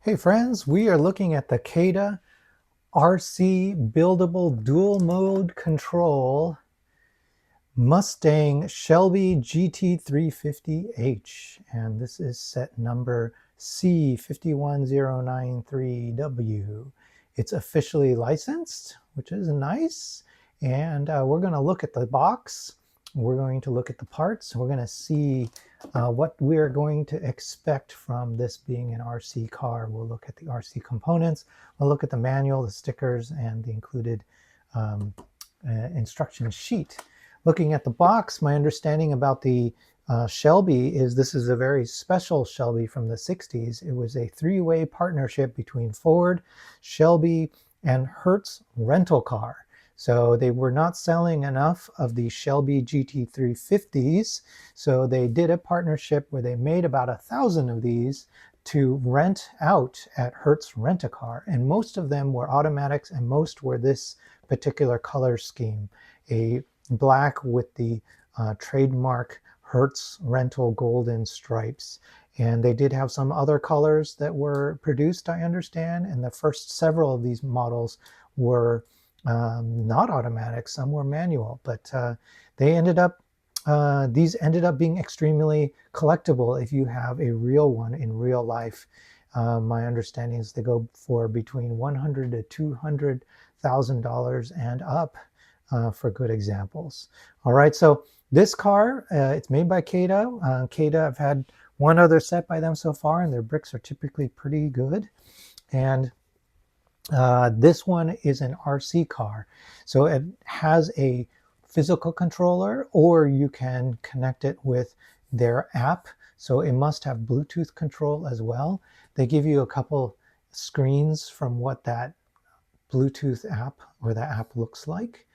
Hey friends, we are looking at the CaDA RC buildable dual mode control Mustang Shelby GT350H, and this is set number C51093W. It's officially licensed, which is nice, and we're going to look at the box. We're going to look at the parts. We're going to see what we're going to expect from this being an RC car. We'll look at the RC components. We'll look at the manual, the stickers, and the included instruction sheet. Looking at the box, my understanding about the Shelby is this is a very special Shelby from the 60s. It was a three-way partnership between Ford, Shelby, and Hertz rental car. So they were not selling enough of the Shelby GT350s, so they did a partnership where they made about 1,000 of these to rent out at Hertz Rent-A-Car, and most of them were automatics, and most were this particular color scheme, a black with the trademark Hertz rental golden stripes. And they did have some other colors that were produced, I understand, and the first several of these models were not automatic. Some were manual, but these ended up being extremely collectible if you have a real one in real life. My understanding is they go for between $100,000 to $200,000 and up for good examples. All right, so this car, it's made by CaDA. CaDA, I've had one other set by them so far, and their bricks are typically pretty good. And this one is an RC car. So it has a physical controller, or you can connect it with their app. So it must have Bluetooth control as well. They give you a couple screens from what that Bluetooth app or the app looks like.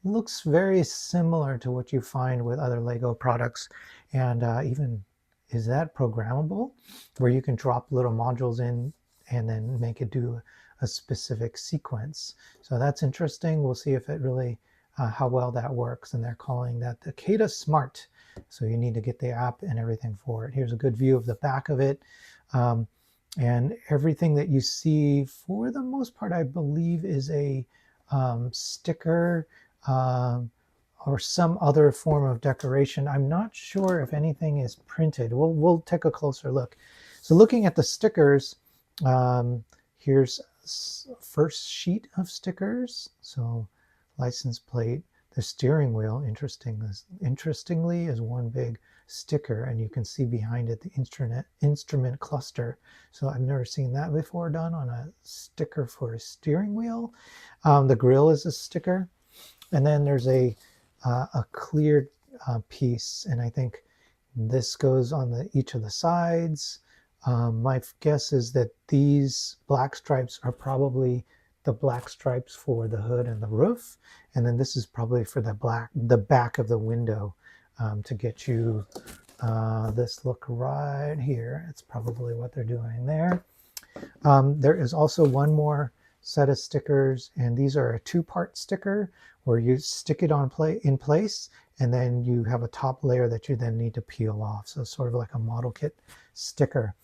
Looks very similar to what you find with other Lego products. And even, is that programmable? Where you can drop little modules in and then make it do a specific sequence. So that's interesting. We'll see if it really, how well that works. And they're calling that the CaDA Smart. So you need to get the app and everything for it. Here's a good view of the back of it. And everything that you see, for the most part, I believe is a sticker or some other form of decoration. I'm not sure if anything is printed. We'll take a closer look. So looking at the stickers, here's first sheet of stickers. So license plate, the steering wheel, interestingly, is one big sticker, and you can see behind it the instrument cluster. So I've never seen that before done on a sticker for a steering wheel. The grill is a sticker, and then there's a clear piece, and I think this goes on each of the sides. My guess is that these black stripes are probably the black stripes for the hood and the roof, and then this is probably for the back of the window to get you this look right here. It's probably what they're doing there. There is also one more set of stickers, and these are a two-part sticker where you stick it in place, and then you have a top layer that you then need to peel off. So sort of like a model kit sticker.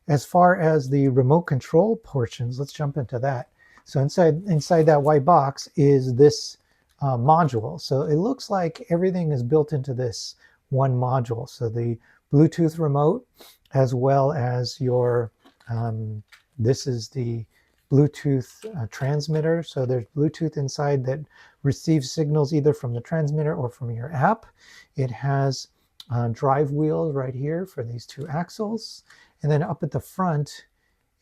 As far as the remote control portions, let's jump into that. So inside that white box is this module. So it looks like everything is built into this one module. So the Bluetooth remote, as well as your, this is the Bluetooth transmitter. So there's Bluetooth inside that receives signals either from the transmitter or from your app. It has drive wheels right here for these two axles. And then up at the front,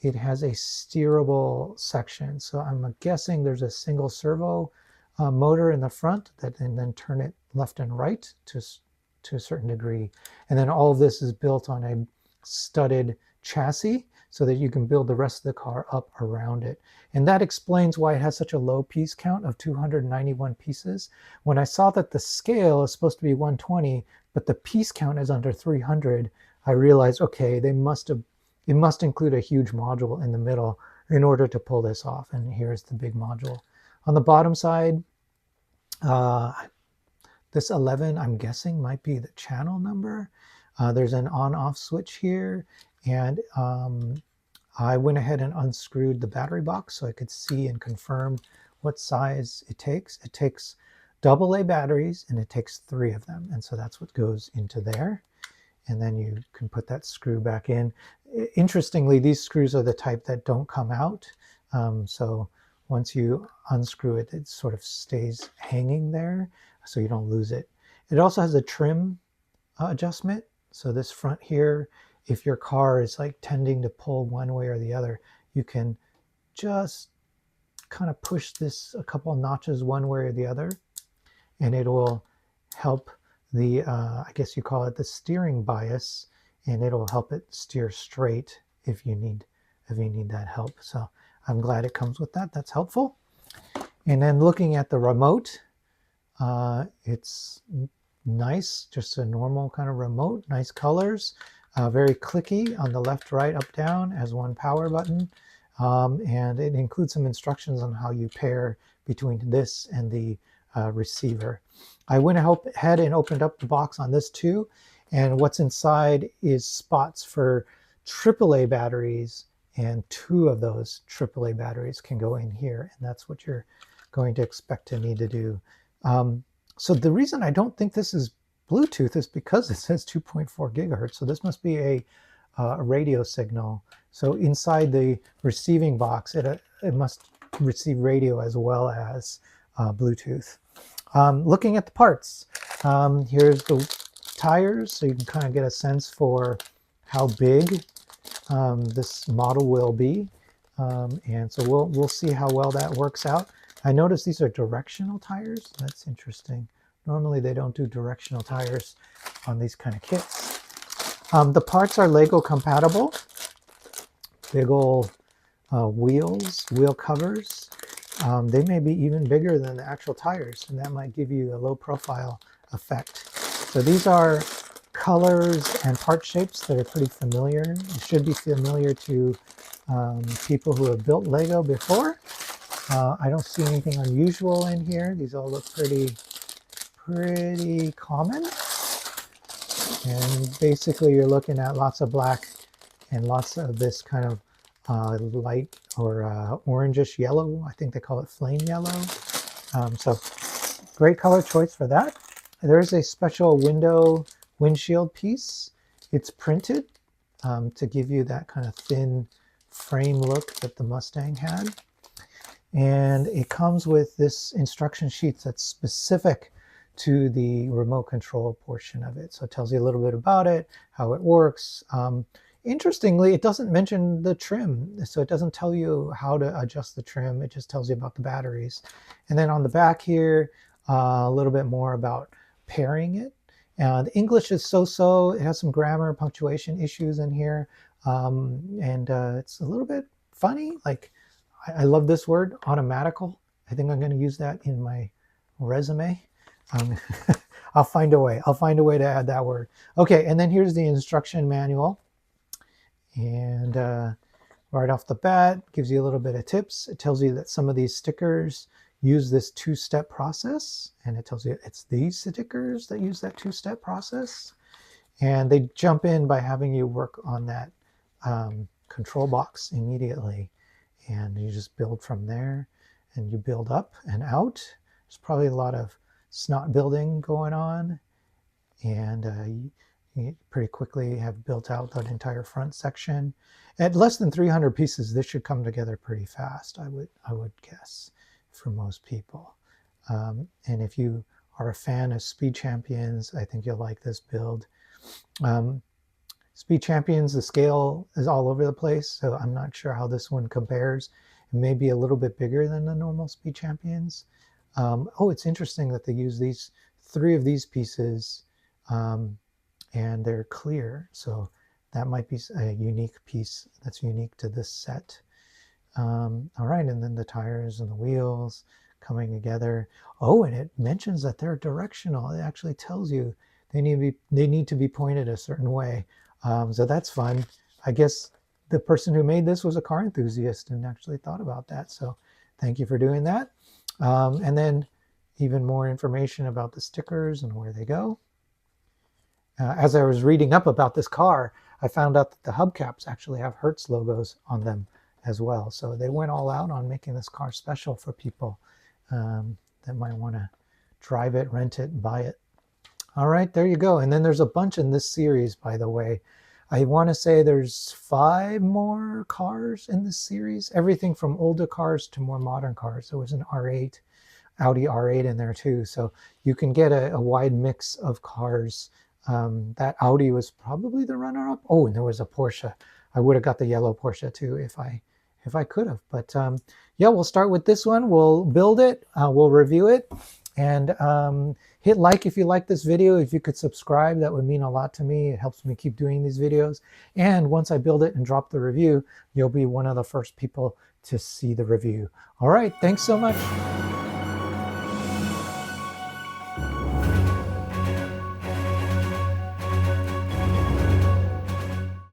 it has a steerable section. So I'm guessing there's a single servo motor in the front that can then turn it left and right to a certain degree. And then all of this is built on a studded chassis so that you can build the rest of the car up around it. And that explains why it has such a low piece count of 291 pieces. When I saw that the scale is supposed to be 120, but the piece count is under 300, I realized, okay, it must include a huge module in the middle in order to pull this off. And here's the big module. On the bottom side, this 11, I'm guessing, might be the channel number. There's an on-off switch here, and I went ahead and unscrewed the battery box so I could see and confirm what size it takes. It takes AA batteries, and it takes 3 of them. And so that's what goes into there. And then you can put that screw back in. Interestingly, these screws are the type that don't come out. So once you unscrew it, it sort of stays hanging there so you don't lose it. It also has a trim adjustment. So this front here, if your car is like tending to pull one way or the other, you can just kind of push this a couple notches one way or the other, and it will help the, I guess you call it the steering bias, and it'll help it steer straight if you need that help. So I'm glad it comes with that. That's helpful. And then looking at the remote, it's nice, just a normal kind of remote, nice colors, very clicky on the left, right, up, down as one power button. And it includes some instructions on how you pair between this and the receiver. I went ahead and opened up the box on this too, and what's inside is spots for AAA batteries, and 2 of those AAA batteries can go in here, and that's what you're going to expect to need to do. So the reason I don't think this is Bluetooth is because it says 2.4 gigahertz, so this must be a radio signal. So inside the receiving box, it must receive radio as well as Bluetooth. Looking at the parts, here's the tires, so you can kind of get a sense for how big this model will be. And so we'll see how well that works out. I notice these are directional tires. That's interesting. Normally they don't do directional tires on these kind of kits. The parts are Lego compatible. Big old wheels, wheel covers. They may be even bigger than the actual tires, and that might give you a low profile effect. So these are colors and part shapes that are pretty familiar. It should be familiar to people who have built Lego before. I don't see anything unusual in here. These all look pretty common. And basically you're looking at lots of black and lots of this kind of light or orangish yellow. I think they call it flame yellow. So great color choice for that. There's a special windshield piece. It's printed to give you that kind of thin frame look that the Mustang had. And it comes with this instruction sheet that's specific to the remote control portion of it. So it tells you a little bit about it, how it works. Interestingly, it doesn't mention the trim. So it doesn't tell you how to adjust the trim. It just tells you about the batteries. And then on the back here, a little bit more about pairing it. The English is so-so. It has some grammar, punctuation issues in here. It's a little bit funny. Like, I love this word, automatical. I think I'm going to use that in my resume. I'll find a way. I'll find a way to add that word. Okay, and then here's the instruction manual. And right off the bat, gives you a little bit of tips. It tells you that some of these stickers use this 2-step process. And it tells you it's these stickers that use that 2-step process. And they jump in by having you work on that control box immediately. And you just build from there, and you build up and out. There's probably a lot of snot building going on, and you pretty quickly have built out that entire front section. At less than 300 pieces, this should come together pretty fast, I would guess, for most people. And if you are a fan of Speed Champions, I think you'll like this build. Speed Champions, the scale is all over the place, so I'm not sure how this one compares. It may be a little bit bigger than the normal Speed Champions. Oh, it's interesting that they use 3 of these pieces, and they're clear, so that might be a unique piece that's unique to this set. All right, and then the tires and the wheels coming together. Oh, and it mentions that they're directional. It actually tells you they need to be pointed a certain way. So that's fun. I guess the person who made this was a car enthusiast and actually thought about that. So thank you for doing that. And then even more information about the stickers and where they go. As I was reading up about this car, I found out that the hubcaps actually have Hertz logos on them as well. So they went all out on making this car special for people that might want to drive it, rent it, buy it. All right, there you go. And then there's a bunch in this series, by the way. I want to say there's 5 more cars in this series, everything from older cars to more modern cars. There was an R8, Audi R8 in there too. So you can get a wide mix of cars. That Audi was probably the runner-up. Oh, and there was a Porsche. I would have got the yellow Porsche too if I could have. But yeah, we'll start with this one. We'll build it. We'll review it. And hit like if you like this video. If you could subscribe, that would mean a lot to me. It helps me keep doing these videos. And once I build it and drop the review, you'll be one of the first people to see the review. All right, thanks so much.